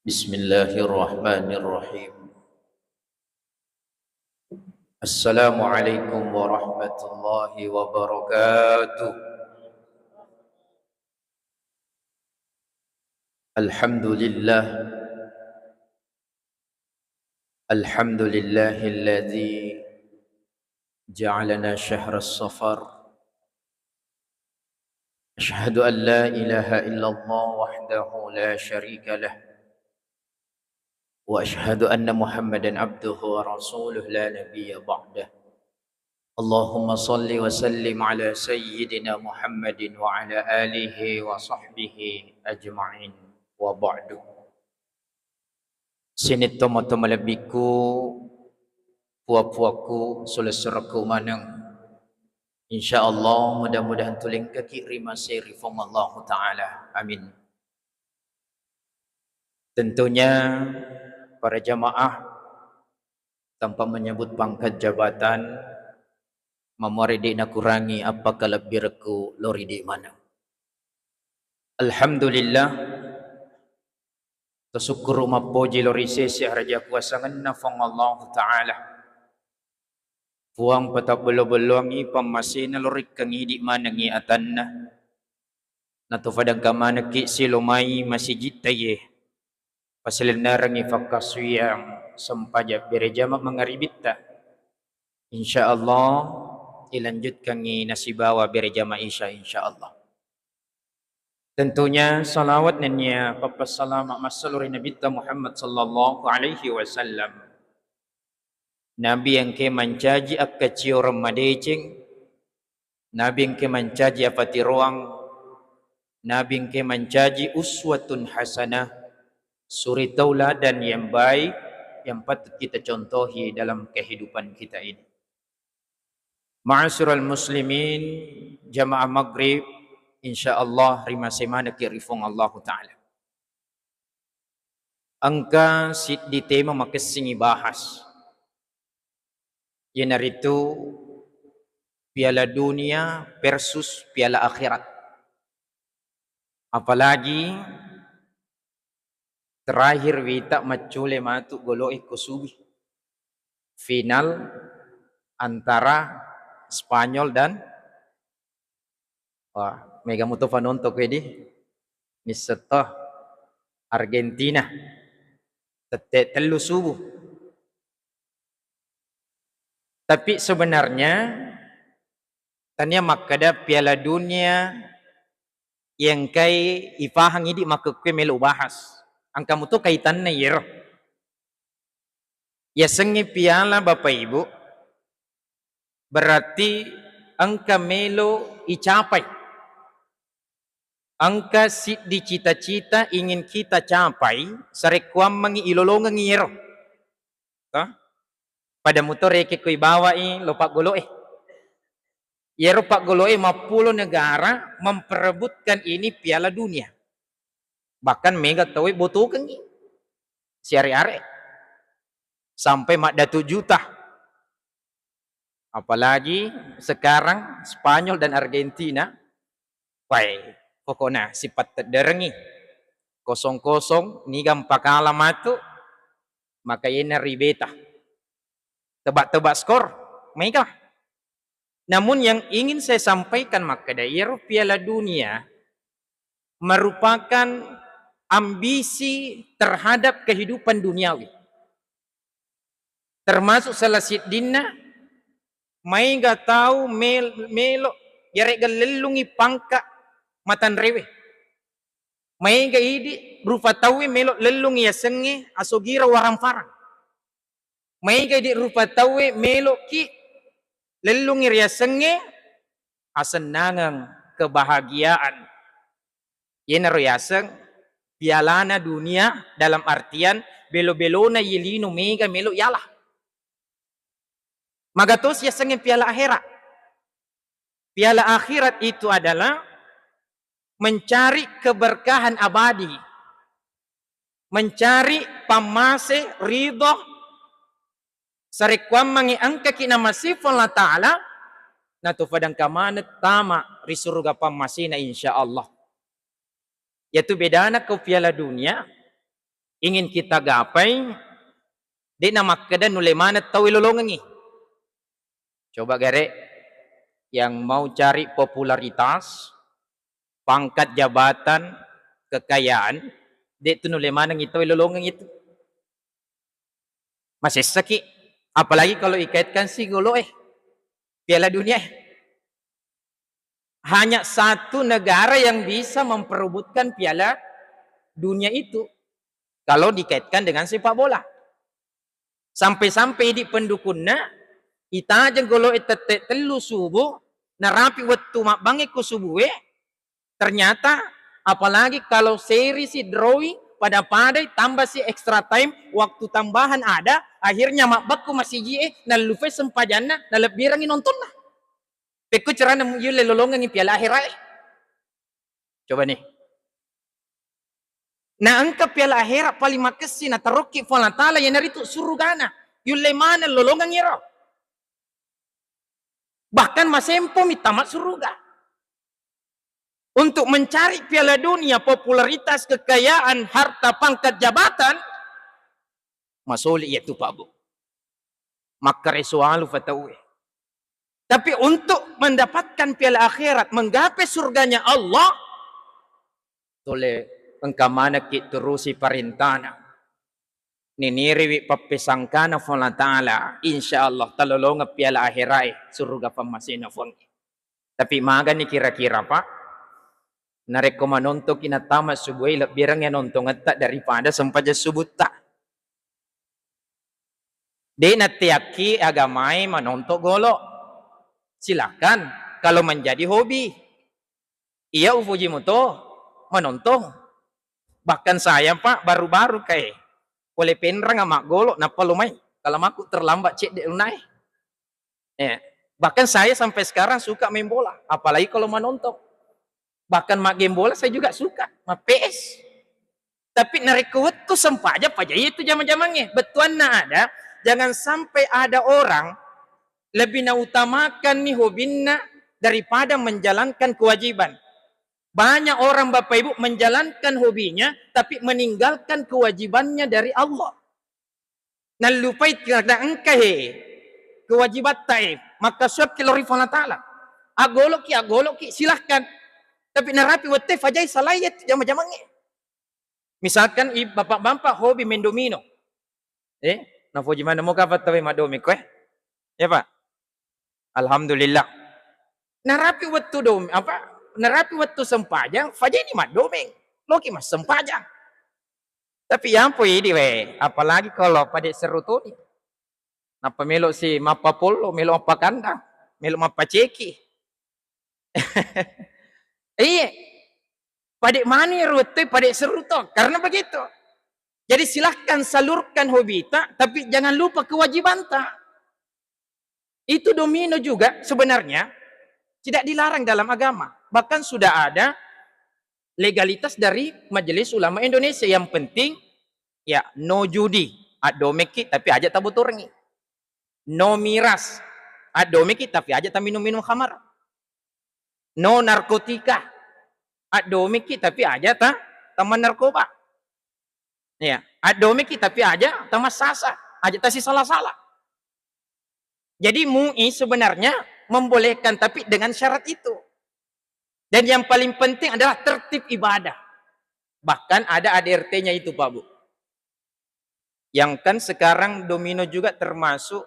بسم الله الرحمن الرحيم. السلام عليكم ورحمة الله وبركاته. الحمد لله الحمد لله الذي جعلنا شهر الصفر. أشهد أن لا إله إلا الله وحده لا شريك له، وأشهد أن محمدا عبده ورسوله لا نبي بعده. اللهم صل وسلم على سيدنا محمد وعلى آله وصحبه أجمعين وبعد. Sini tomo-tomo lebiku puaku sulesuraku manang, insyaallah mudah-mudahan tuling kaki rima seri fong Allah Ta'ala, amin. Tentunya para jamaah tanpa menyebut pangkat jabatan memori nak kurangi apa kelebirku lori di mana. Alhamdulillah tasyukuru mapoji lori sesi raja kuasa ngenna fong Allah Ta'ala. Puang patap belo-belongi pamasina lori kangi di mana ngi atanna. Natu fadang kamana ki silumai masjid taye. Pasilenarangi fakaswiyang sempaja berejama mengaribita. InsyaAllah dilanjutkan ngi nasibawa berejama isya insyaallah. Tentunya salawat nanya papas salama masaluri Nabi Muhammad sallallahu alaihi wasallam. Nabi yang ke mencaji akkaci orang madecing, Nabi yang ke mencaji apati ruang, Nabi yang ke mencaji uswatun hasanah, suri tauladan yang baik yang patut kita contohi dalam kehidupan kita ini. Ma'asyiral muslimin, jamaah maghrib, insyaallah rima semana kirifong Allah Ta'ala. Angka di tema makasing bahas. Yanaritu Piala Dunia versus Piala Akhirat. Apalagi terakhir wita macule matu goloi kusubi. Final antara Spanyol dan mega muto panontok wedi miseto Argentina. Tete telu subuh. Tapi sebenarnya tanya makada Piala Dunia yang kai ipahang ini makakwe melu bahas. Angka muto kaitannya yero. Ya sengi piala Bapak Ibu berarti angka melu icapai. Angka si di cita-cita ingin kita capai sarekwam mangi ilolongan yero. Pada motor reke koi bawai lopak goloe. Yero pak goloe 50 negara memperebutkan ini Piala Dunia. Bahkan mega tawe botokan ni. Siare-are. Sampai mak datu juta. Apalagi sekarang Spanyol dan Argentina. Wai, pokoknya sifat terderengi. 0-0 nigam pakala matu. Maka yena ribeta. Tebak-tebak skor, mega. Namun yang ingin saya sampaikan maka daerah Piala Dunia merupakan ambisi terhadap kehidupan duniawi. Termasuk salah sidina, mega tahu melo yarega lelungi pangka matan rewe. Mega idi rupa tahu melo lelungi ya senge asogira warang farang. Mega di rupa tawe melo ki lelungi riasenge asenangang kebahagiaan. Yen riaseng pialana dunia dalam artian belo-belona yelino mega melo yalah. Magatos yasenge piala akhirat. Piala akhirat itu adalah mencari keberkahan abadi. Mencari pamase ridho sarekwam mangi angka kina masifon la ta'ala natu fadang kamana tama risurga pamasina insyaallah. Yaitu bedana ke Piala Dunia ingin kita gapai di nama kedan nule mana tahu lolongan. Coba gare yang mau cari popularitas, pangkat jabatan, kekayaan, di itu nule mana tahu lolongan itu. Masih sakit. Apalagi kalau ikaitkan si golo Piala Dunia. Hanya satu negara yang bisa memperebutkan Piala Dunia itu. Kalau dikaitkan dengan sepak bola. Sampai-sampai di pendukunna, ita aja golo tete telu subuh, narapi waktu mak bangi ku subuh ternyata apalagi kalau seri si drawing pada padai tambah si extra time, waktu tambahan ada, akhirnya mak bakku masih na lupa sempajana, na lebirangin nonton lah. Peku cerana yule lolongan piala akhirat. Coba nih. Na angka piala akhirat paling makasi na taroki fala taala yang naritu surugana. Yule mana lolongan iro. Bahkan masempo mitamat suruga. Untuk mencari piala dunia, popularitas, kekayaan, harta, pangkat, jabatan, masuli yaitu Pak Bu. Maka resualu fatawi. Tapi untuk mendapatkan piala akhirat, menggapai surganya Allah, tole engkamana ki terusi parintana. Niniriwi papesangkana fala ta'ala, insyaallah talolonga piala akhirat surga pamasina fongi. Tapi maga ni kira-kira Pak, nareko manonto kinatama subuhi lebirang yang nonton tak daripada sempaja subut tak. Di natiaki agamai manonto golo. Silakan kalau menjadi hobi. Iya ufuji muto menonton. Bahkan saya Pak baru-baru kayak oleh penrang sama golok napa lumai kalau aku terlambat cek dek lunai. Bahkan saya sampai sekarang suka main bola, apalagi kalau menonton. Bahkan mak game bola saya juga suka, mak PS. Tapi narikut tuh sempat aja itu zaman-zamannya. Betuannya ada, jangan sampai ada orang lebih utamakan nih hobinya daripada menjalankan kewajiban. Banyak orang Bapak Ibu menjalankan hobinya tapi meninggalkan kewajibannya dari Allah. Nah lupai kada engkau kewajiban taib maka suap kilori fala taala. Agoloki silahkan. Tapi narapi wate fajai salayat jama-jamangnya. Misalkan bapak-bapak hobi main domino. Na foji mana mo kapat tawi madomi ko Ya Pak. Alhamdulillah. Narapi waktu narapi waktu sempajang, faja ini mat domeng. Loki mas sempajang. Tapi yang po ini apalagi kalau pada serutoni. Napa melo si mapa polo, melo apa kandang, melo mapa ceki. Pada mani rute pada seruto, karena begitu. Jadi silahkan salurkan hobi tak, tapi jangan lupa kewajiban tak. Itu domino juga sebenarnya tidak dilarang dalam agama. Bahkan sudah ada legalitas dari Majelis Ulama Indonesia. Yang penting ya no judi, adomeki tapi aja tabuturengi. No miras, adomeki tapi aja tak minum-minum khamar. No narkotika, adomeki tapi aja tak taman narkoba. Ya, adomeki tapi aja taman sasa, aja tak si salah-salah. Jadi MUI sebenarnya membolehkan tapi dengan syarat itu. Dan yang paling penting adalah tertib ibadah. Bahkan ada ADRT-nya itu Pak Bu. Yang kan sekarang domino juga termasuk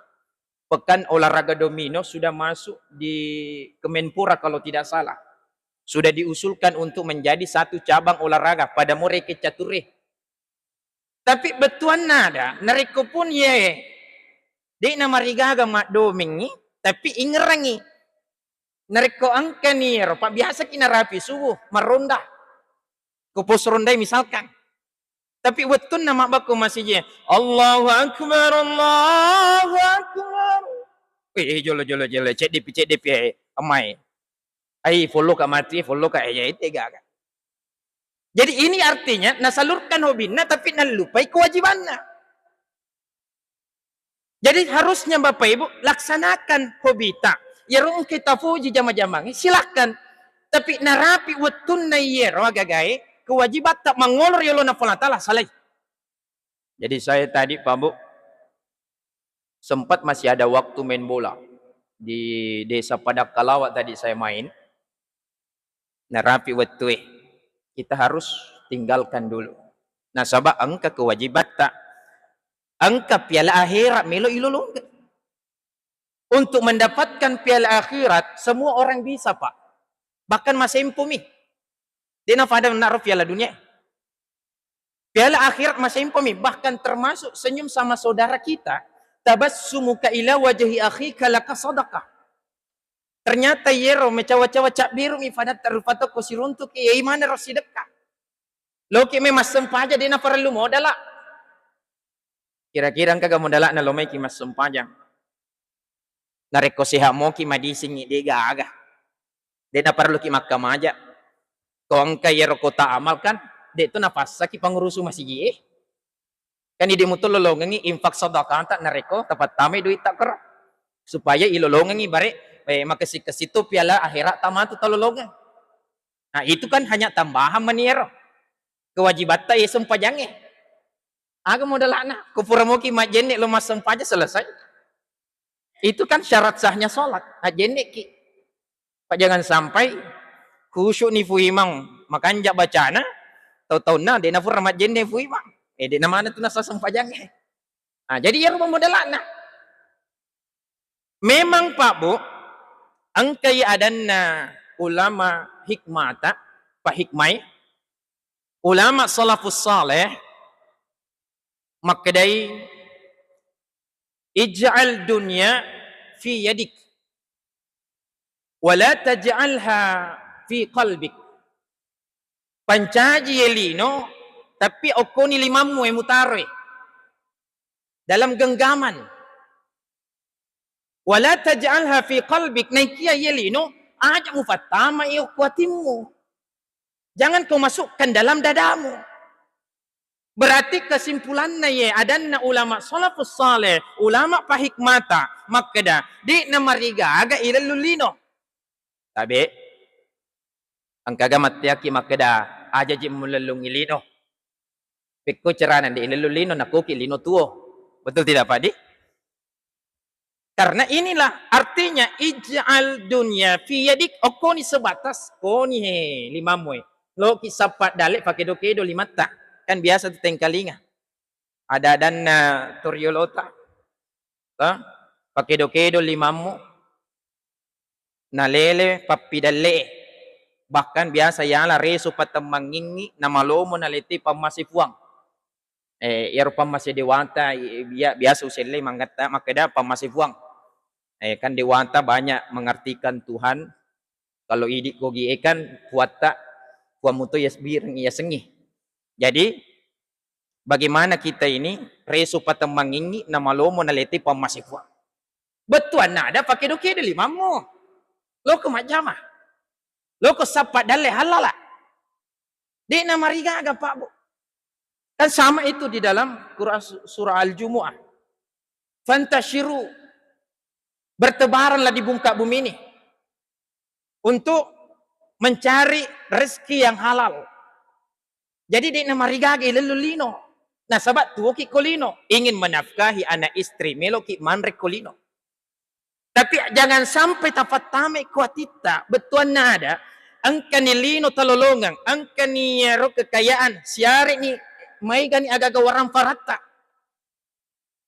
pekan olahraga domino sudah masuk di Kemenpora kalau tidak salah. Sudah diusulkan untuk menjadi satu cabang olahraga pada Moreke Cature. Tapi betuan nada, nareko pun Di nama rigaga mak domingi, tapi ingerangi. Nareko angka nih, Pak biasa kina rapi subuh, meronda. Kupos rondai misalkan. Tapi wetun nama baku masih je. Allahu Akbar, Allahu Akbar. Jolo. Cek DP, amai. Ai follow ka mati, follow ka tega kan. Jadi ini artinya, nasalurkan hobina tapi nalupai kewajibannya. Jadi harusnya Bapak Ibu laksanakan hobita. Ya rung kita fuji jama-jamang, silakan. Tapi narapi wetun na yero agagai kewajiban tak mangolor yolo na taala salai. Jadi saya tadi Pak Bu sempat masih ada waktu main bola di desa Padak Kalawat tadi saya main. Nah rapi wetu kita harus tinggalkan dulu. Nah sabab angka kewajiban tak angka piala akhirat melo ilulung. Untuk mendapatkan piala akhirat semua orang bisa Pak. Bahkan masih impumi. Dia nafada menaruh piala dunia. Piala akhirat masih impumi. Bahkan termasuk senyum sama saudara kita. Tabassumuka ila wajhi akhika laka sadaqah. Ternyata yero mecawa-cawa cak biru mi fadat tarufato ko siruntuk iya imana ro sidekah. Loki me mas sempaja dina perlu modala. Kira-kira kagak modala na lomai ki mas sempajang. Nareko siha mo ki madising ide gaga. Dina perlu ki makam aja. Ko angka yero kota amal kan, de itu nafasa ki pangurusu masih gie. Kan ide mutul lolongan infak sedekah tak nareko tepat tame duit tak ker. Supaya ilolongan bare makasih ke situ piala akhirat tamat talolongan. Nah itu kan hanya tambahan maniero. Kewajiban tak ya sempajange. Aga modal anak kupuramuki majene lo mas sempaja selesai. Itu kan syarat sahnya sholat. Ajene ki. Pak jangan sampai khusyuk ni fuimang makanja bacana tahu-tahu na de nafur majene fuimang. De namana tu nasa sempajange. Nah jadi ya rumah modal anak. Memang Pak Bu angkai adanna ulama hikmata, Pak Hikmai, ulama salafus saleh, makadai ij'al dunya fi yadik, wala taj'alha fi qalbik. Pancaji yelino, tapi okoni limamu mutare dalam genggaman. Wala taj'alha fi qalbik, naikia yelino aja mufatama iyo kuatimu. Jangan kau masukkan dalam dadamu. Berarti kesimpulannya ye adanna ulama salafus saleh, ulama pahikmata, makada di namariga aga ilalulino. Tabe ang kagamatyaki makada aja jimulalung ilino. Pikko ceranan di ilalulino nakuki lino tuo. Betul tidak Pak Di? Karena inilah artinya ij'al dunya fi yadik okoni sebatas koni limamu. Lo kisapat dalek pakai dokedo limata. Kan biasa tu tengkalinga. Ada dana turyolota. Pakai dokedo limamu. Nalele papidale. Bahkan biasa yala reso patamangingi namalomo naliti pamasifuang. Yaro pamasi dewata biasa usele manggata makada pamasifuang. Kan dewata banyak mengartikan Tuhan. Kalau idik kogi kan puata puamuto yasbir yasengi. Jadi bagaimana kita ini reso patamangingi namalomo naliti pamasifwa. Betuan ada pakai doke dali mamu. Lo ke majama. Lo ke sapat dale halala. Di namariga aga Pak Bu. Dan sama itu di dalam Quran surah Al-Jumu'ah. Fantashiru. Bertebaranlah di muka bumi ini untuk mencari rezeki yang halal. Jadi di namarigagi lelulino. Nah sahabat tuoki kolino ingin menafkahi anak istri meloki manrek kolino. Tapi jangan sampai tapat tame kuatita betuan nada angka nilino talolongang angka ni ro kekayaan siari ni mai gani agaga warang farata.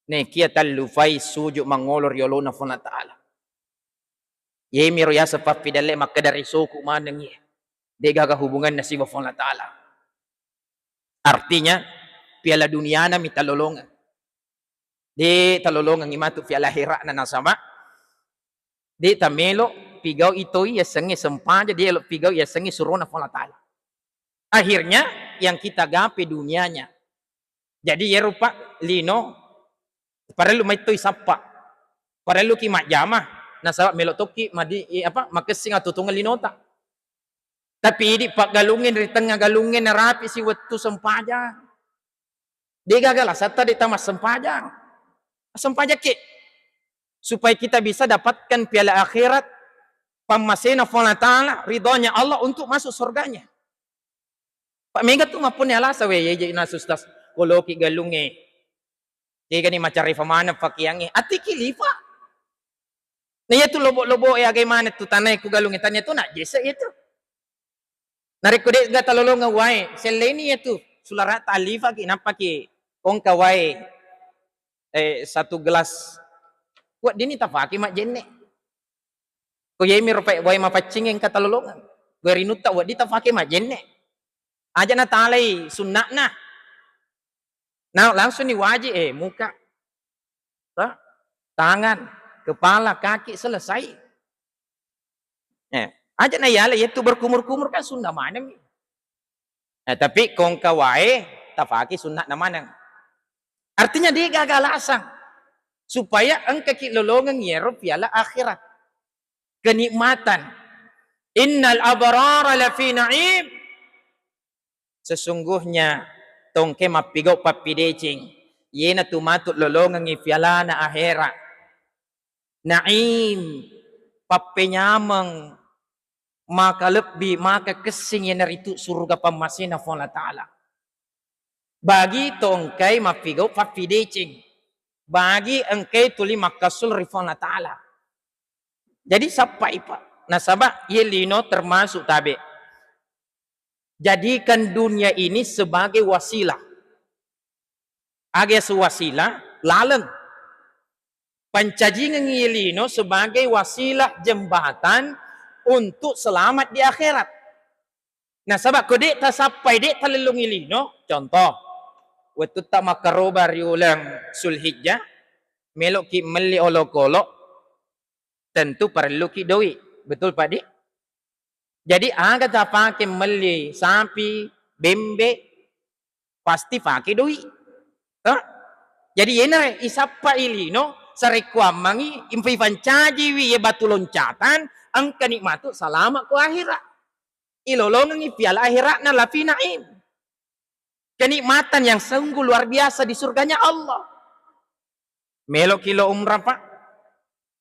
Ne kia talufai sujuk mangolor yolona fona ta'ala. Ye miro ya sebab pidale maka dari suku maneng ye. Degaga hubungan nasiba fona ta'ala. Artinya piala dunia na mitalolongan. Di talolongan imatu piala hira na nasama. Di tamelo pigaw ito ya sengi sempaja dia lo pigaw ya sengi surona fona ta'ala. Akhirnya yang kita gape dunianya. Jadi ya rupa lino parelu may toy sapa. Parelu ki majama na sa melotoki madi makesing atutungan linota. Tapi di pak galungin di tengah galungin na rapi si wetu sempajang. Di gagala sata di tamas sempajang. Sempajang ki supaya kita bisa dapatkan piala akhirat pamasena Allah Ta'ala ridhonya Allah untuk masuk surganya. Pak mega tu mapun ya lah sawe ye nasustas koloki galunge Dia ni macam rifa mana pakiangi. Ati kilifa. Nah itu lobo-lobo ya bagaimana tu tanah ku galung tanya tu nak jesa itu. Narik ko de gata lolong ngawai. Seleni itu sulara talifa ki napa ki kong kawai satu gelas. Kuat dini tafaki mak jenne. Ko yemi rupai wai mapacing yang kata lolongan. Berinutta wa di tafaki mak jenne. Aja na talai sunnah. Nah langsung ni wajib muka, tangan, kepala, kaki selesai. Aja na yala itu berkumur-kumur kan Sunda mana mi. Tapi kong kawai tafaki sunnah na mana. Artinya dia gagal asang supaya engkau kilolongan yero piala akhirat. Kenikmatan. Innal abrara lafi na'im. Sesungguhnya tongke mapigaw papidecing yena tumatut lolongan ifiala na ahera naim papenyamang maka lebih maka kesing yena ritu surga pamasina Allah Ta'ala bagi tongkai mapigaw papidecing bagi engkai tuli makasul rifona Ta'ala. Jadi sampai pak nasabah yelino termasuk tabe. Jadikan dunia ini sebagai wasilah. Agas wasilah laleng. Pancajingan ngilino sebagai wasilah jembatan untuk selamat di akhirat. Nah sebab kode tak sampai dek talelung ilino. Contoh, waktu tak makaroba riulang Sulhijjah, melok ki meli olok-olok, tentu perlu ki doi. Betul Pak Dik? Jadi agak tak pakai meli sapi, bembe, pasti pakai duit. Jadi ini isapa ilino sarekuam mangi impivan caji wi batu loncatan angka nikmatu selamat ku akhirat. Ilolongan piala akhirat na lafi naim. Kenikmatan yang sungguh luar biasa di surganya Allah. Melok kilo umrah Pak,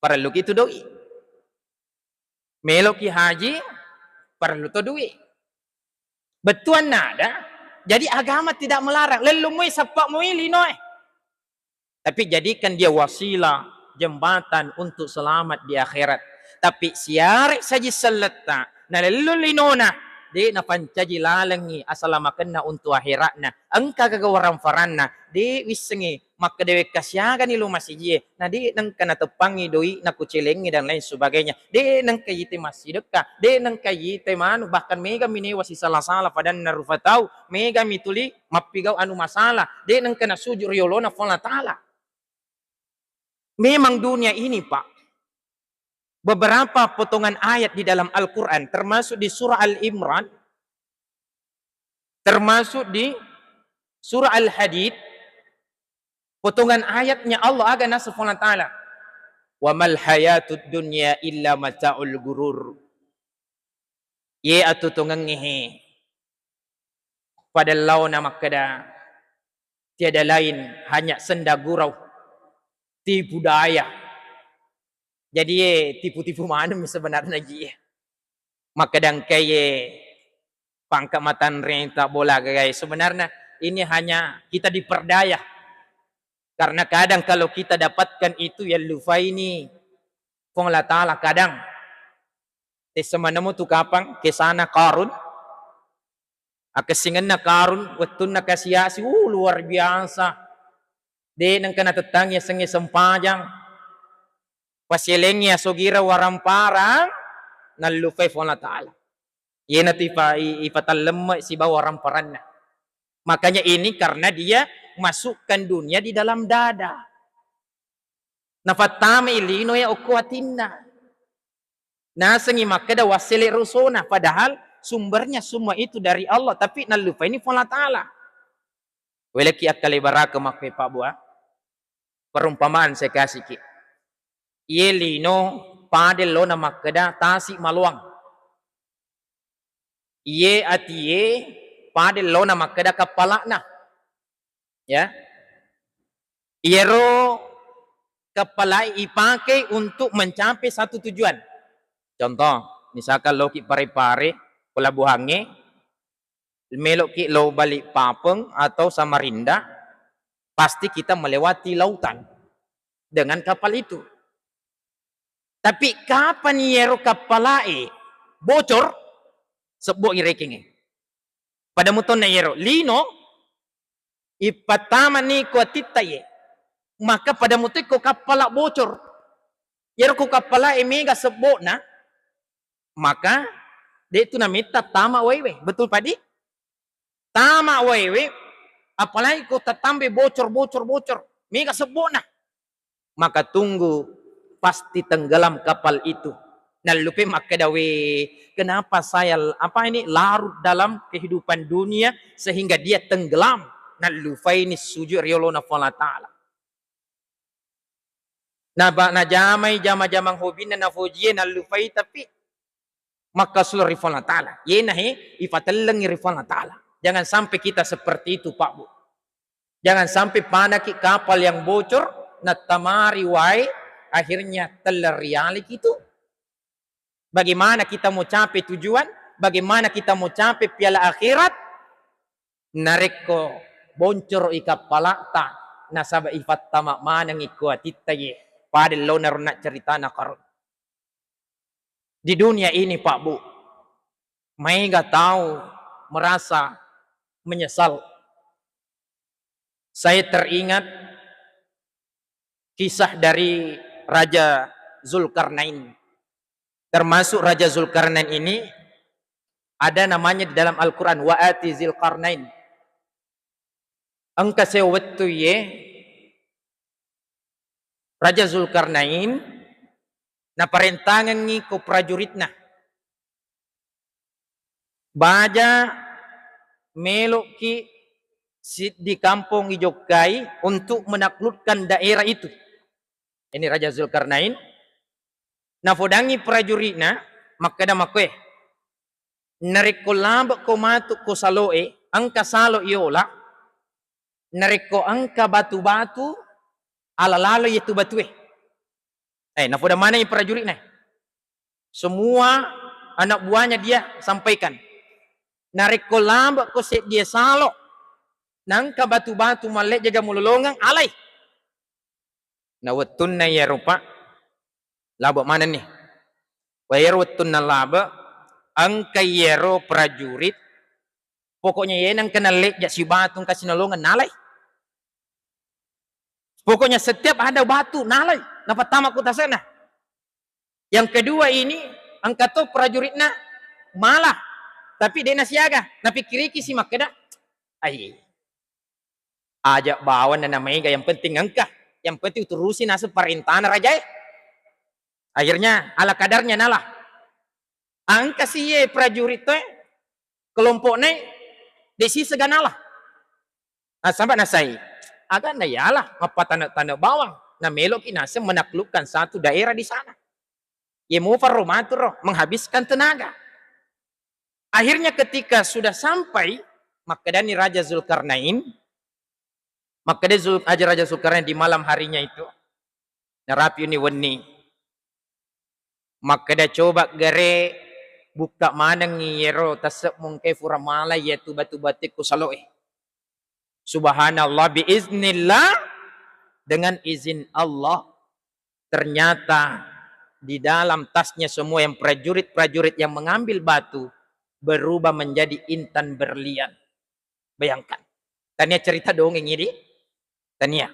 perlu itu doi. Melok ki haji perlu to duit. Betuan nada. Jadi agama tidak melarang. Lelumui sepak mui linoy. Tapi jadikan dia wasilah jembatan untuk selamat di akhirat. Tapi siarik saja seleta. Na lelu linona. Di na pancaji lalengi asalamakan na untuk akhiratna. Engka kagawaran faranna. Di wisengi maka dewe kasyagan ilu masih jie. Nah di nang kana tepangi doi na kucilengi dan lain sebagainya. Di nang kayite masih dekat. Di nang kayite manu bahkan mega minewa si salah-salah padan narufatau. Mega mituli mapigaw anu masalah. Di nang kana sujur yolona Allah Ta'ala. Memang dunia ini Pak. Beberapa potongan ayat di dalam Al-Quran. Termasuk di surah Al-Imran. Termasuk di surah Al-Hadid. Potongan ayatnya Allah agak nasib Allah Ta'ala. Wa mal hayatud dunya illa mata'ul gurur. Ye atu tungang ngehe. Pada lau nama kada. Tiada lain hanya senda gurau. Tipu daya. Jadi ye tipu-tipu mana sebenarnya ye. Maka dan kaya pangkat matan renta bola guys. Sebenarnya ini hanya kita diperdaya. Karena kadang kalau kita dapatkan itu ya lupa ini. Kong Allah Ta'ala kadang. Semanamo tu kapang kesana karun. Akasingan na karun. Watun na kasiyasi. Luar biasa. De nang kana tetangnya sengi sempajang. Pasilengnya sogira waramparang. Nalufay po Allah Ta'ala. Yan at ipatalem si bawaran na. Makanya ini karena dia masukkan dunia di dalam dada. Nafatame ilino ya ukuatinna. Nasangi makada wasili rusona. Padahal sumbernya semua itu dari Allah. Tapi nalupa ini Allah Ta'ala. Welaki akali baraka makwe Pak Buah. Perumpamaan saya kasih ki. Yelino padel lo na makada tasik maluang. Ye atiye padel lo na makada kapala na. Ya. Iero kepala ipakai untuk mencapai satu tujuan. Contoh, misalkan lo ki pare-pare pelabuhannya melok ki lo balik Papeng atau Samarinda pasti kita melewati lautan dengan kapal itu. Tapi kapan yero kapalai bocor, sebut ireking. Pada muton na yero lino ipatama ni ko titaye. Maka pada muton ko kapala bocor. Yero ko kapala mega sebut na, maka dia itu namita tama wewe. Betul padi? Tama wewe, apalagi kau tambe bocor. Mega sebut na. Maka tunggu pasti tenggelam kapal itu. Nalupe maka dawe, kenapa saya larut dalam kehidupan dunia sehingga dia tenggelam. Nalufai ni sujud riolona fala ta'ala. Na jamai jama-jamang hobi na fujie nalufai tapi maka seluruh rifalna ta'ala. Yenahe ifateleng rifalna ta'ala. Jangan sampai kita seperti itu, Pak Bu. Jangan sampai panaki kapal yang bocor, natamari wai, akhirnya teler realik itu. Bagaimana kita mau capai tujuan? Bagaimana kita mau capai piala akhirat? Nareko boncor ikapala ta nasaba ifat tamak manang ikuatitaye. Padahal lo nak cerita nakarun. Di dunia ini Pak Bu, Mega tahu, merasa menyesal. Saya teringat kisah dari Raja Zulkarnain. Termasuk Raja Zulkarnain ini ada namanya di dalam Al-Quran, wa'ati Zulkarnain. Angka sewettu ye Raja Zulkarnain na parentangan ni ko prajurit na. Baja melok ki di kampung Ijokai untuk menaklukkan daerah itu. Ini Raja Zulkarnain. Na fodangi prajurit na makada makwe. Nareko lambak ko matuk ko saloe, angka salo iola. Nareko angka batu-batu ala-lalo itu batue. Na foda mana yang prajurit na? Semua anak buahnya dia sampaikan. Nareko lambak ko set dia salo. Nangka batu-batu malek jaga mulolongang alai. Na wetun na ya rupa. Laba mana nih? Wayar wetun na laba. Angka yero prajurit. Pokoknya yenang kena lek jak si batu kasih nolongan nalai. Pokoknya setiap ada batu nalai. Napa tamak kota sana. Yang kedua ini angka tu prajuritna malah. Tapi dia nasiaga. Napi kiriki si makeda. Ajak bawa dan namanya yang penting angka. Yang penting terusin asal perintahan raja. Akhirnya ala kadarnya nalah. Angka si prajurit tu kelompoknya desi seganalah. Sampai nasai. Agak nayalah apa tanda-tanda bawang. Nah melok inasa menaklukkan satu daerah di sana. Ya mau farromatur menghabiskan tenaga. Akhirnya ketika sudah sampai makadani Raja Zulkarnain. Makadani Raja Zulkarnain di malam harinya itu. Narapi ini weni. Makada coba gare buka manang ngiyero tasap mungke furamala yaitu batu-batik kusaloe. Subhanallah biiznillah, dengan izin Allah ternyata di dalam tasnya semua yang prajurit-prajurit yang mengambil batu berubah menjadi intan berlian. Bayangkan. Tania cerita dongeng ini. Tania.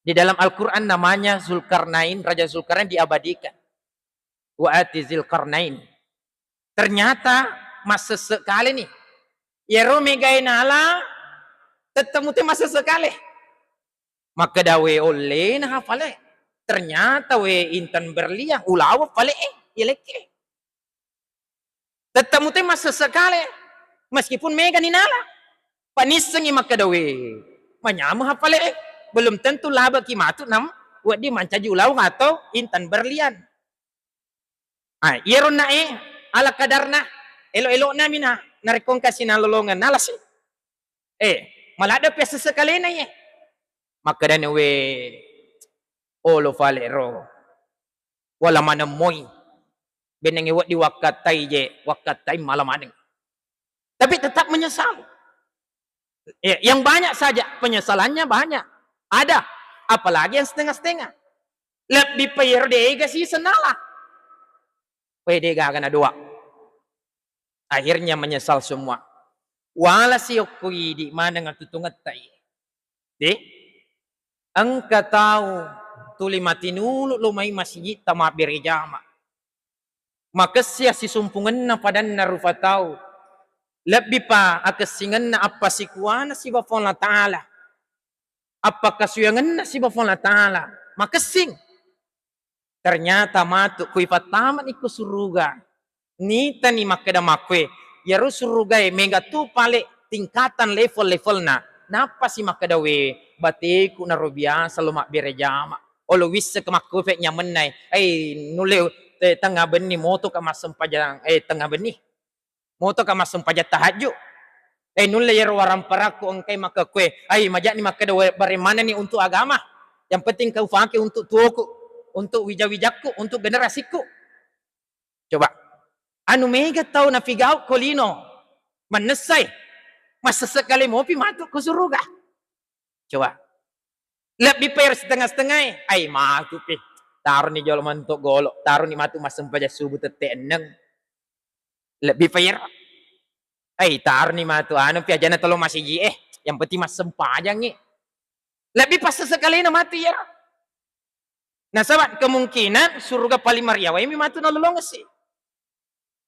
Di dalam Al-Quran namanya Zulkarnain, Raja Zulkarnain diabadikan. Wa'ati Zulkarnain. Ternyata masa sekali nih. Yero megainala tetemu te masa sekali. Maka dawe oleh nah hafale. Ternyata we intan berlian ulawa pale ileke. Tetemu te masa sekali. Meskipun mega ninala. Panisengi maka dawe. Manyamu hafale. Belum tentu laba kimatu nam wadi mancaji ulawa atau intan berlian. Ieron na ala kadarna elo-elo namin ha narikong kasi nalolongan nalas malada pa sesekali na maka dan we olo falero wala manamoy benang iwat di wakatay malamaning tapi tetap menyesal Ya, yang banyak saja penyesalannya banyak. Ada, apalagi yang setengah-setengah. Lebih payerdega sih senalah. Payerdega akan dua. Akhirnya menyesal semua. Wala siyokui di mana ngatutungat tai. Di, engkau tahu tuli mati nulu lumai masjid tama berjama. Maka sia si sumpungan na padan na rufa tahu. Lebih pa akasingan na apa si kuana si bafon la ta'ala. Apa kasuyangan na si bafon la ta'ala. Makasing. Ternyata matu kui pataman iku suruga. Nita ni makada makwe. Yaru suruga mega tu pale tingkatan level-level na. Napa si makada we bateku na biasa lo mak berejama. Olo wisse ke makwe nyaman nai. Nule tengah benih moto ka masem pajang tengah benih. Moto ka masem pajak tahajud. Nulle yer waram paraku engkai maka kue. Majak ni makada bagaimana ni untuk agama. Yang penting kau pakai untuk tuaku, untuk wija-wijaku, untuk generasiku. Coba. Anu mega tahu na figau kolino. Menesai. Masa sekali mopi matuk ke surga. Coba. Lebih per setengah-setengah. Matuk pi. Taruh ni jolo mantuk golok. Taruh ni matuk masem pajak subuh tete eneng. Lebih fair. Taruh ni matu anu piajana tolong masih yang penting mas sempajang ni. Lebih pas sekali na mati ya. Nah sahabat kemungkinan surga paling mariawa ini matu na lolong sih.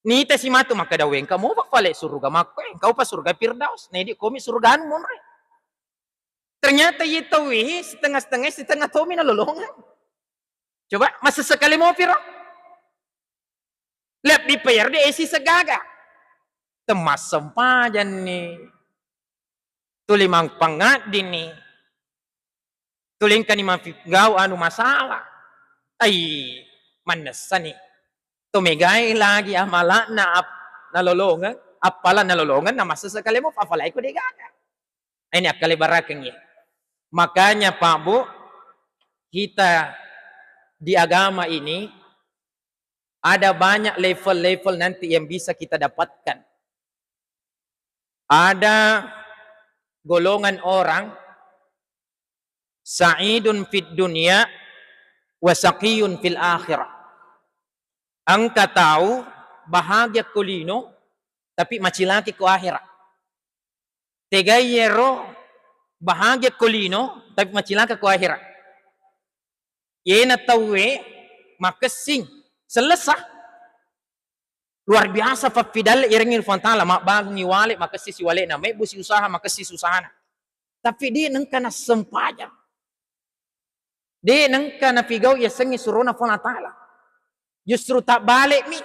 Ni si matu maka daweng kamu pak pale surga maka kau pas surga Firdaus. Nah di komi surgaan monre. Ternyata itu setengah tomi na lolongan. Coba masa sekali mau piro. Lebih payar de esi segaga. Temas sempajan ni. Tulimang pangat dini. Tuling ka ni mapigau anu masalah. Manasa ni. Tumigay lagi amala na nalolongan. Apala nalolongan na masa sekali mo papalay ko di gaga. Ini akali barakang ya. Makanya Pak Bu, kita di agama ini ada banyak level-level nanti yang bisa kita dapatkan. Ada golongan orang sa'idun fid dunya wa saqiyun fil akhirah. Angka tahu bahagia kulino tapi macilaki ku akhirat. Tegayero bahagia kulino tapi macilaki ku akhirat. Yena tawe makasing selesai. Luar biasa fafidal iringin fantala mak bangi wale makasih si wale na may busi usaha makasih susahana. Tapi dia nengkana sempajang. Dia nengkana pigau ya sengi suruna fana ta'ala. Justru tak balik mi.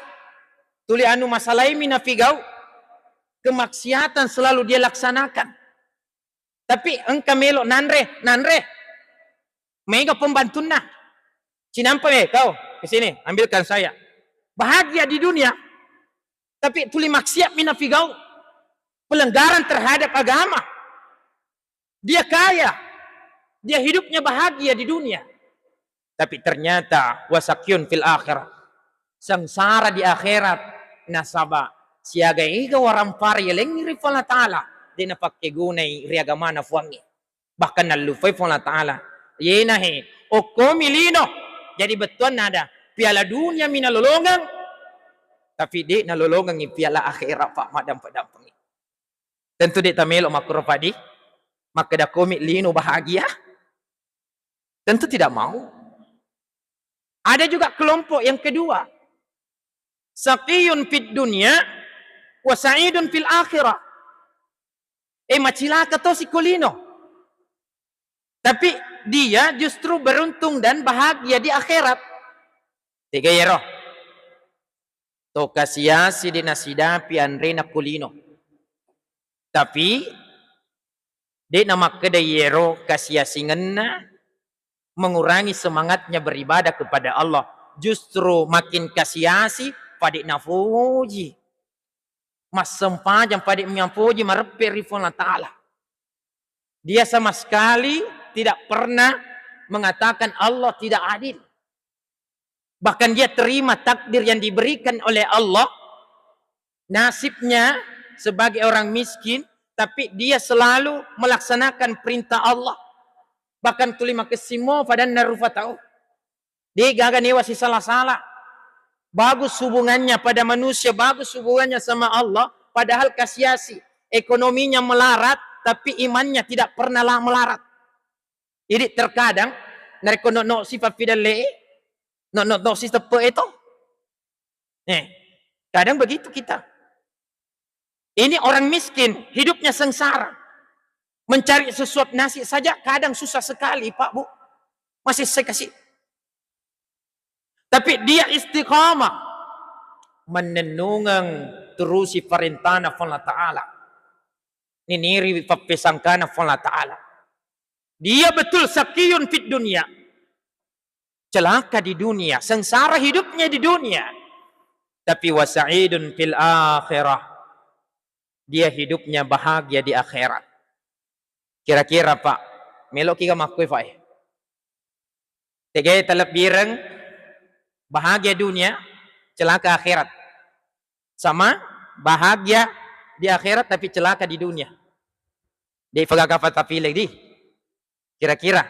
Tuli anu masalah mi na pigau. Kemaksiatan selalu dia laksanakan. Tapi engka melo nanre. Mega pembantuna. Cinampa kau kesini ambilkan saya. Bahagia di dunia. Tapi tuli maksiat mina figau. Pelanggaran terhadap agama. Dia kaya. Dia hidupnya bahagia di dunia. Tapi ternyata wasakyun fil akhirat. Sengsara di akhirat. Nasaba. Siaga iga warampari yang nirifal na ta'ala. Di na pakigunay riagamana fuangi. Bahkan nalufay fal na ta'ala. Yenahe. O komilino. Jadi betul nada. Piala dunia mina lolongan. Tapi dia nalolongan ni piala akhirat pak madam pengi. Tentu dia tamelo makrofadi. Maka dah komik lino bahagia. Tentu tidak mau. Ada juga kelompok yang kedua. Saqiyun fid dunya wa sa'idun fil akhirah. Macilaka to si kulino. Tapi dia justru beruntung dan bahagia di akhirat. Tiga yero. To kasiasi di nasidapi andrena kulino. Tapi di nama kedayero kasiasingan na mengurangi semangatnya beribadah kepada Allah. Justru makin kasiasi pada nafuji. Mas sempajang pada menyapuji marepe rifon ta'ala. Dia sama sekali tidak pernah mengatakan Allah tidak adil. Bahkan dia terima takdir yang diberikan oleh Allah. Nasibnya sebagai orang miskin tapi dia selalu melaksanakan perintah Allah. Bahkan tulima kesimo pada narufa tahu. Dia gagal newasi salah-salah. Bagus hubungannya pada manusia, bagus hubungannya sama Allah, padahal kasiasi. Ekonominya melarat, tapi imannya tidak pernah melarat. Jadi terkadang, nareko no sifat fidale, no sifat itu. Kadang begitu kita. Ini orang miskin, hidupnya sengsara. Mencari sesuap nasi saja kadang susah sekali, Pak, Bu. Masih saya kasih. Tapi dia istiqamah. Menenungang terusi perintahna Allah Ta'ala. Niniri papesangkana Allah Ta'ala. Dia betul sakiyun fit dunia. Celaka di dunia. Sengsara hidupnya di dunia. Tapi wasa'idun fil akhirah. Dia hidupnya bahagia di akhirat. Kira-kira Pak, melok kita makui Pak. Tegay talap bireng, bahagia dunia, celaka akhirat. Sama, bahagia di akhirat tapi celaka di dunia. Di pagkakafat tapilay di. Kira-kira.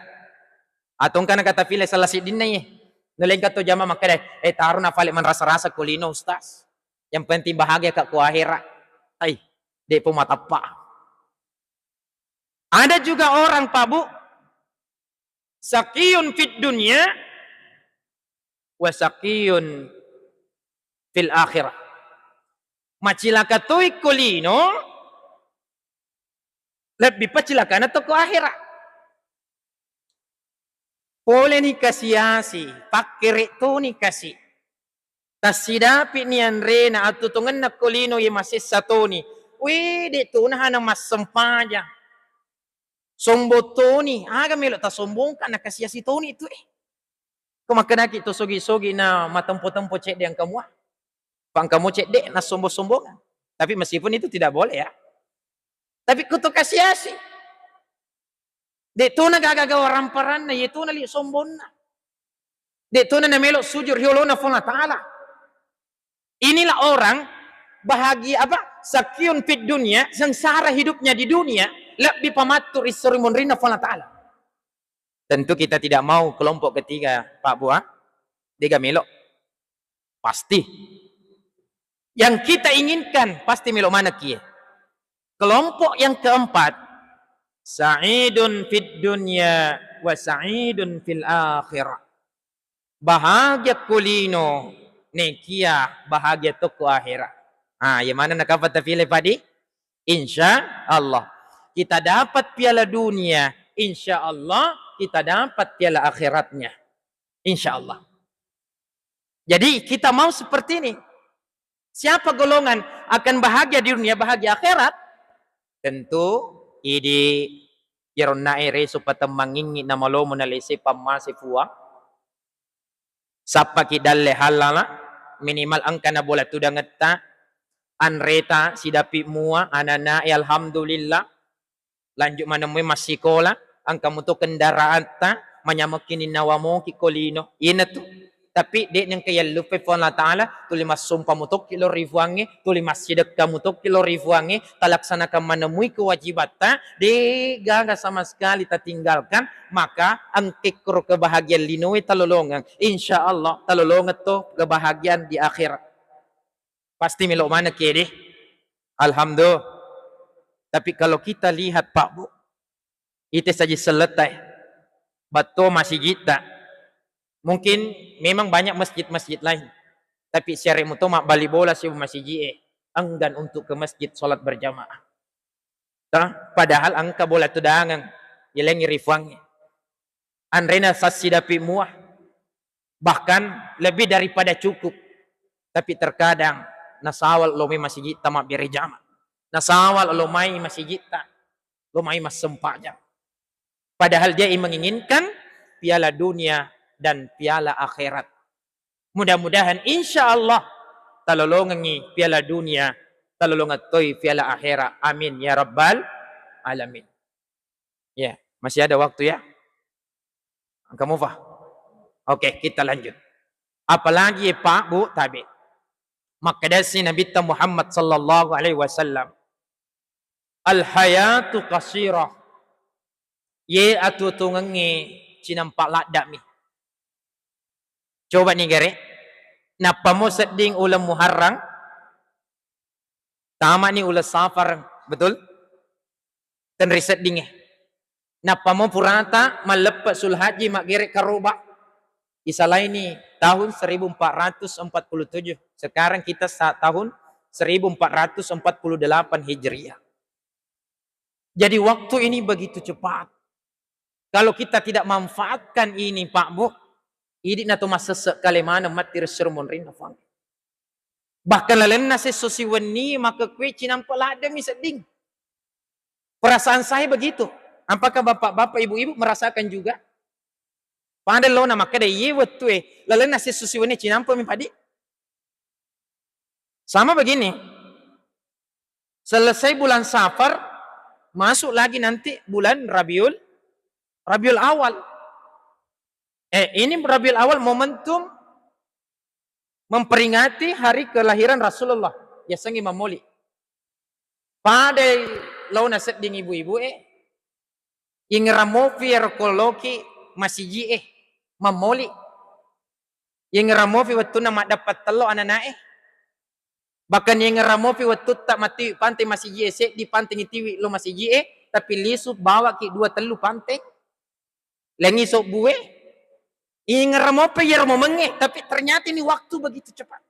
Atong ka nakatapilay sa lasidin na Nulaing ka to jama makaday, taro na fali man rasa-rasa kulino, ustaz. Yang penting bahagia ka ku akhirat. Ay, di po matapa. Ada juga orang, Pak Bu, sakiyun fit dunya wa sakiyun fil akhirah. Macilaka to'y kulino, lebih pa cilaka na to ko akhirat. Pole ni kasiyasi, pakiri to ni kasi. Tas sidapi ni Andre na at tutungan na kulino yung masisa to ni. Uy, di to na hanang mas sampaja. Sombo Tony, aga melo ta sombong ka nakasiya si Tony itu Kumakanaki itu sogi-sogi na matempo-tempo cek yang kamu. Pang kamu cek dek na sombong-sombongan. Tapi meskipun itu tidak boleh ya. Tapi kutu kasiyasi. Dek to na gagagawa ramparan na itu na li sombong na. Dek to na melo sujur hiolo na Allah Ta'ala. Inilah orang bahagia sakiyun fit dunia, sengsara hidupnya di dunia. Lebih pamatur istri monrina Allah Ta'ala. Tentu kita tidak mau kelompok ketiga, Pak Buah. Tiga melok. Pasti. Yang kita inginkan, pasti melok mana kia. Kelompok yang keempat. Sa'idun fid dunya wa sa'idun fil akhirah. Bahagia kulino. Nekia bahagia toko akhirat. Yang mana nak apa terpilih padi? Insya Allah. Kita dapat piala dunia, insya Allah kita dapat piala akhiratnya, insya Allah. Jadi kita mau seperti ini. Siapa golongan akan bahagia di dunia, bahagia akhirat? Tentu ini yaron naire supaya mangingi na malomo na lesi pamasi fuwa. Sapa kidalle halala minimal angka na bola tudangetta anreta sidapi mua anana alhamdulillah. Lanjut menemui masih sekolah, angka mutu kendaraan ta, manyamakin nawamo kikolino. Ina tu. Tapi dek yang kaya lupa Allah Ta'ala, tuli mas sumpah mutuk kilo rifuangi, tuli mas sedekah mutuk kilo rifuangi, talaksanakan menemui kewajiban ta, dek gagal sama sekali tak tinggalkan, maka ang kikro kebahagiaan linui talolongan. Insya Allah talolongan to kebahagiaan di akhirat. Pasti milok mana kiri? Alhamdulillah. Tapi kalau kita lihat Pak Bu, itu saja selesai. Batu masjid kita. Mungkin memang banyak masjid-masjid lain. Tapi syari mutu mak bali bola si masjid enggan untuk ke masjid solat berjamaah. Padahal angka bola tudangan yelengi rifuangi. Anrena sasidapi muah. Bahkan lebih daripada cukup. Tapi terkadang nasawal lomi masjid tamak berjamaah. Nasawal lumai masjid tak, lumai mas sempatnya. Padahal dia menginginkan piala dunia dan piala akhirat. Mudah-mudahan insya Allah talolongi piala dunia, talolongan toy piala akhirat. Amin ya rabbal alamin. Ya, masih ada waktu ya. Kamu fah? Oke, kita lanjut. Apalagi Pak Bu tabi. Maka dari Nabi Muhammad sallallahu alaihi wasallam Al-hayatu qasirah. Ye atu tungangi cinampak ladak mi. Coba nih gare. Napa mo seding ulam Muharram? Tama ni ulam Safar, betul? Ten riset dingnya. Napa mo purata malepas sulhaji mak gere karoba. Isalai ni tahun 1447. Sekarang kita tahun 1448 Hijriah. Jadi waktu ini begitu cepat. Kalau kita tidak manfaatkan ini Pak Bu, ini nato masesek kalemana mati resermon rin nafang. Bahkan lalen nasi sosiweni maka kue cinampak lada mi seding. Perasaan saya begitu. Apakah bapak-bapak, ibu-ibu merasakan juga? Padahal lo nama kada ye waktu lalen nasi sosiweni cinampak mi padi. Sama begini. Selesai bulan Safar, masuk lagi nanti bulan Rabiul Awal. Ini Rabiul Awal momentum memperingati hari kelahiran Rasulullah. Ya sangi mamoli. Pada lau naset ding ibu-ibu yang ramofi erkoloki masiji mamoli. Yang ramofi waktu nama dapat telo anak Bahkan yang ramofi waktu tak mati pantai masiji di pantai itiwi lo masiji tapi lisu bawa ki 2 telu pantai. Lengi sok buwe, ingin ramope ya mengeh, tapi ternyata ini waktu begitu cepat.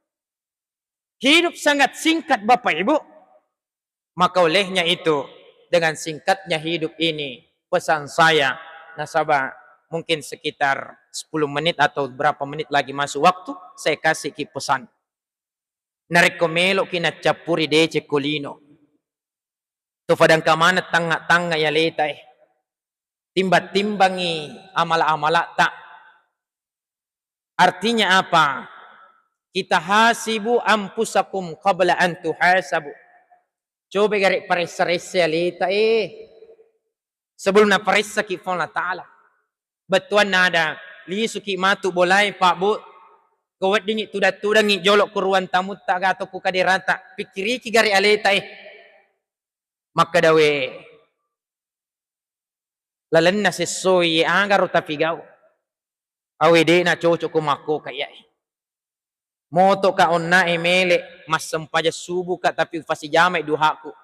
Hidup sangat singkat Bapak Ibu. Maka olehnya itu, dengan singkatnya hidup ini, pesan saya, nasabah, mungkin sekitar 10 menit atau berapa menit lagi masuk waktu, saya kasih ki pesan. Narekomelo kina capuri dece kolino. Tu fadang kamana tanga-tanga ya leta Timba-timbangi amala-amala tak. Artinya apa? Kita hasibu ampusakum qabla an tuhasabu. Coba garik paresa-resa lita sebelum na paresa ki Allah Ta'ala. Betuan nada lisu ki matu bolai Pak Bu. Kawat dingit tudat-tudangi jolok kuruan tamu tak atau ku kadirata. Pikiri ki garik alita Maka dawe lalan na sesuai anggar utapigaw. Awede na cocok kumako kaya Moto ka onna emele masem paja subuh ka tapi fasi jamai duhaku.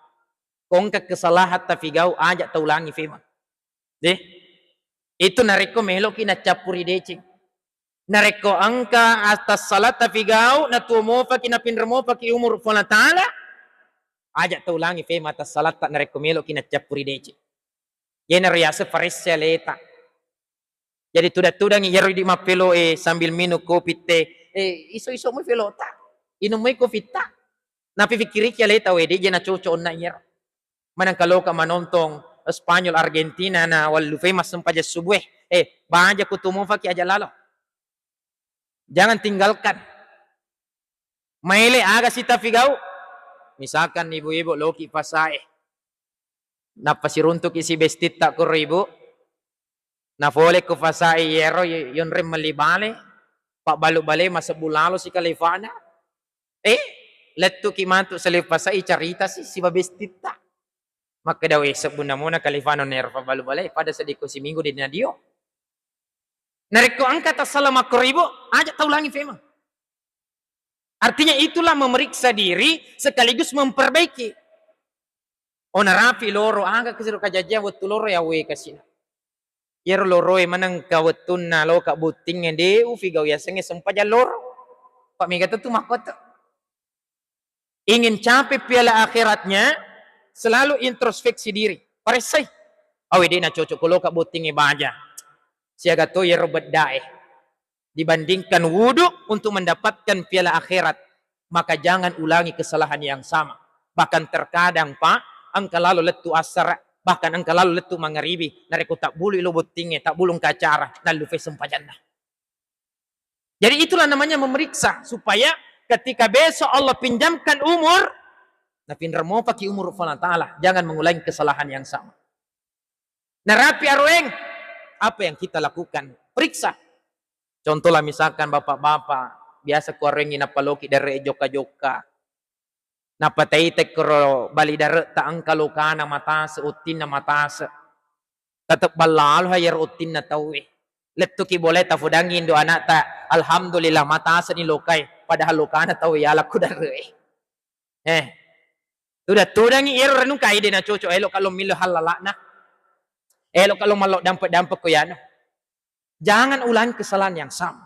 Kong ka kesalahat tapigaw ajak taulangi fema. Itu nareko melo kina capuri decing. Nareko angka atas salat tapigaw na tumofa kina pinremofa ki umur Allah Ta'ala. Ajak taulangi fema atas salat tak nareko melo kina capuri decing. Yana riasa farisya leta. Jadi tudak-tudak ngi di mapelo sambil minum kopi teh. Iso-iso mo felo ta. Inom mo kopi ta. Napi fikiri kya leta wede jena coco na yer. Manang kalau ka manontong Spanyol Argentina na walu famous sempaja subuh. Baja kutumo fa aja lalo. Jangan tinggalkan. Maile aga sita figau. Misalkan ibu-ibu loki pasae. Napasiruntuk isi bestit tak ko ribu. Na fole ko fasai yero yon rem malibale. Pak balu-bale masa bulalo si kalifana. Letu kimantu salipasai carita si babestit tak. Maka daw sabuna muna kalifano nerfa balu-bale pada sediko si minggu di nadio. Nareko angkat assalamu ribu aja taulangi fema. Artinya itulah memeriksa diri sekaligus memperbaiki. Ona rapi loro angka kesiru kajajah waktu loro ya we kasina. Yero loro manang kawetun na lo ka buting ende ufigaw ya senge sempaja loro. Pak Megata tu mahkota. Ingin capai piala akhiratnya selalu introspeksi diri. Paresai. Awede na cocok lo ka buting baja. Siaga to yero beddae. Dibandingkan wudu untuk mendapatkan piala akhirat, maka jangan ulangi kesalahan yang sama. Bahkan terkadang Pak angka lalu letu asar, bahkan angka lalu letu mangaribi, nareko tak bulu lo butingnya, tak bulung kacara, lalu fe sempajanna. Jadi itulah namanya memeriksa, supaya ketika besok Allah pinjamkan umur, na pinramo paki umur Allah Ta'ala, jangan mengulangi kesalahan yang sama. Narapi arweng, apa yang kita lakukan? Periksa. Contohlah misalkan bapak-bapak, biasa kuarengin apaloki dari joka-joka. Napatai tekro balidare ta angkalo kana matase utin na matase. Tetap balal hayar utin na tawi. Letto ki boleh ta fudangin do anak ta alhamdulillah matase ni lokai padahal lokana tawi ala kudare. Sudah tudangi iro renung kai de na coco elok kalau milo halala na. Elok kalau malok dampak ko yan. Jangan ulangi kesalahan yang sama.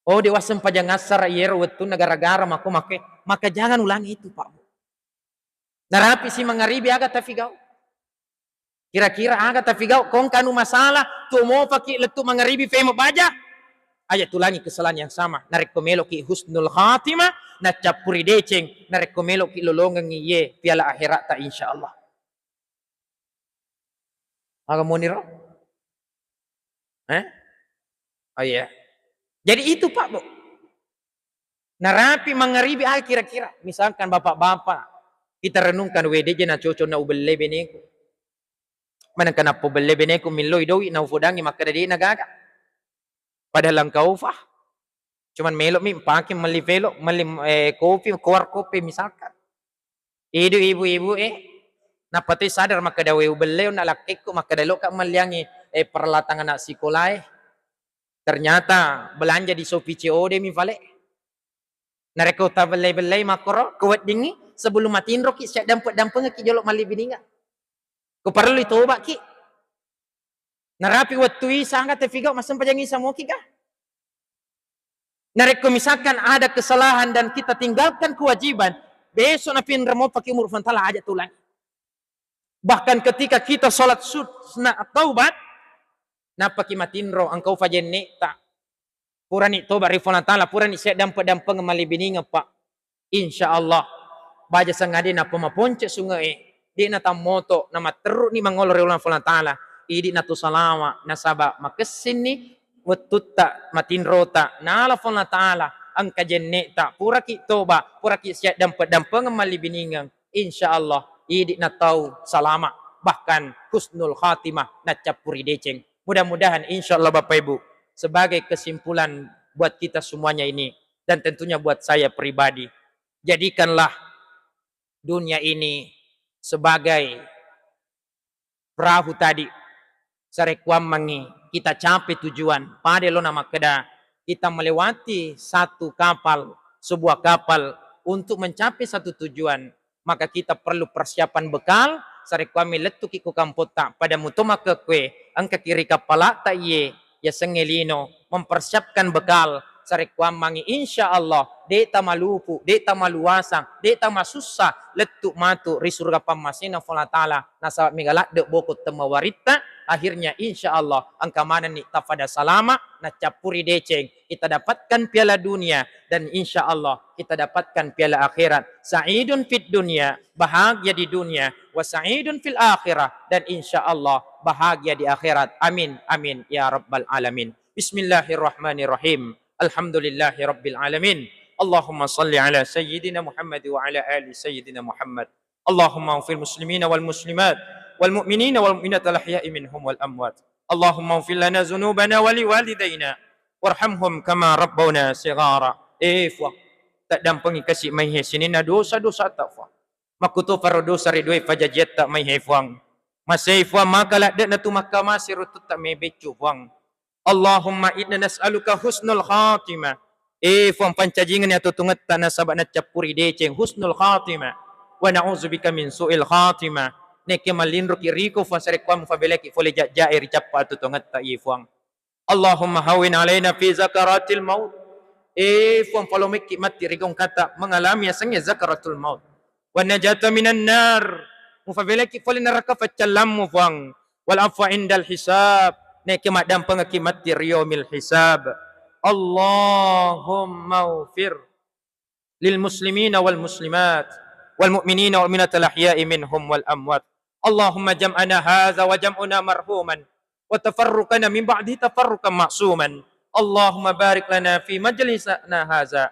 Oh dewasa pajang ngasar iro wetu negara-gara maka jangan ulangi itu Pak. Narapi si mangaribi aga tafigau. Kira-kira aga tafigau kong kanu masalah tu mau pakai letu mangaribi femo baja. Ayat ulangi kesalahan yang sama. Narek komelo ki husnul khatimah na capuri deceng narek komelo ki lolongan iye piala akhirat ta insyaallah. Aga moniro? Oh iya. Jadi itu Pak Bu. Narapi mangaribi aga kira-kira. Misalkan bapak-bapak kita renungkan WD na coco na ubelle beneku. Mana kenapa ubelle beneku miloi doi na ufudangi maka dari nagaga. Padahal engkau fah. Cuman melok mi pakai meli velok, meli kopi, keluar kopi misalkan. Ibu-ibu napati sadar maka dawe ubeleo na lakiku maka dalo kak meliangi peralatan anak sekolah. Ternyata belanja di Shopee COD mi vale. Nareko ta belai-belai makoro kuat dingi sebelum matiin roki siap dampeng ki jolok mali bininga. Ko perlu itoba ki. Narapi waktu sangat terfigau masam pajangi sama kita. Nareko misalkan ada kesalahan dan kita tinggalkan kewajiban, besok napin remo pakai umur fantala aja tulang. Bahkan ketika kita sholat sunnah taubat, napa kimatinro angkau fajenne tak purani tobat rifona taala purani siap dampak mali bininga Pak. Insyaallah baja sangade napa maponce sungai di na tamoto nama teruk ni mangolor ulang fona taala. Idi na tu salama nasaba makesin ni watutta matinrota nala fona taala angka jenneta pura ki toba pura ki siap dampak mali biningang insyaallah idi na tau salama bahkan husnul khatimah na capuri deceng. Mudah-mudahan insyaallah Bapak Ibu sebagai kesimpulan buat kita semuanya ini dan tentunya buat saya pribadi, jadikanlah dunia ini sebagai perahu tadi. Sarekwam mangi kita capai tujuan pada lo nama keda kita melewati satu kapal sebuah kapal untuk mencapai satu tujuan maka kita perlu persiapan bekal sarekwam letu kiku kampota pada mutoma ke kue angka kiri kapala ta ye ya sengelino mempersiapkan bekal sarekwam mangi insyaallah deta malupu deta maluasang deta masussa letu matu risurga pamasina fola taala nasa migalak de bokot temawarita akhirnya insyaallah angka mana ni tafada salama na capuri deceng kita dapatkan piala dunia dan insyaallah kita dapatkan piala akhirat sa'idun fid dunya bahagia di dunia wa sa'idun fil akhirah dan insyaallah bahagia di akhirat amin amin ya rabbal alamin bismillahirrahmanirrahim alhamdulillahi rabbil alamin Allahumma salli ala sayyidina Muhammad wa ala ali sayyidina Muhammad Allahumma fil muslimina wal muslimat والمؤمنين والمؤمنات الأحياء منهم والأموات اللهم اغفر لنا ذنوبنا ولوالدينا وارحمهم كما ربونا صغارا فوا tak dampangi kasih mai sinina dosa-dosa tak fua makuto faro dosa ridoi fajajet tak mai fuang masai fua makala de natu makka masir tut tak mai becu fuang Allahumma inna nas'aluka husnul khatimah fuang pancajingan ya tutungat tanah sabat na capuri deceng husnul khatimah wa na'udzubika min su'il khatimah neke malindro kiriko fa sarekwam fa beleki fole jair cappa tutungat ta ifuang Allahumma hawin alaina fi zakaratil maut fuang falomeki mati rigong kata mengalami asangnya zakaratul maut wa najata minan nar fa beleki fole neraka fa callammu fuang wal afwa indal hisab neke madam pengaki mati riyomil hisab Allahumma ufir lil muslimina wal muslimat wal mu'minina wal mu'minatil ahya'i minhum wal amwat Allahumma jam'ana hadza wa jam'una marhuman wa tafarruqana min ba'di tafarruqan ma'suman Allahumma barik lana fi majlisana hadza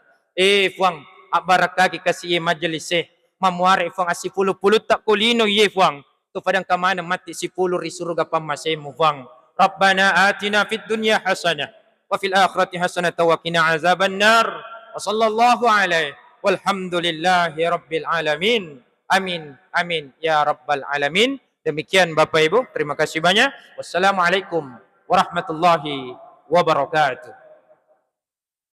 fuang barakaki kasih majlis mamuare fuang asipulu-pulu tak kulino ye fuang tu padang kamana mati sipulu ri surga pamasemu fuang Rabbana atina fid dunya hasanah wa fil akhirati hasanah wa qina azaban nar wa sallallahu alaihi walhamdulillahi rabbil alamin. Amin amin ya rabbal alamin. Demikian Bapak Ibu, terima kasih banyak. Wassalamualaikum warahmatullahi wabarakatuh.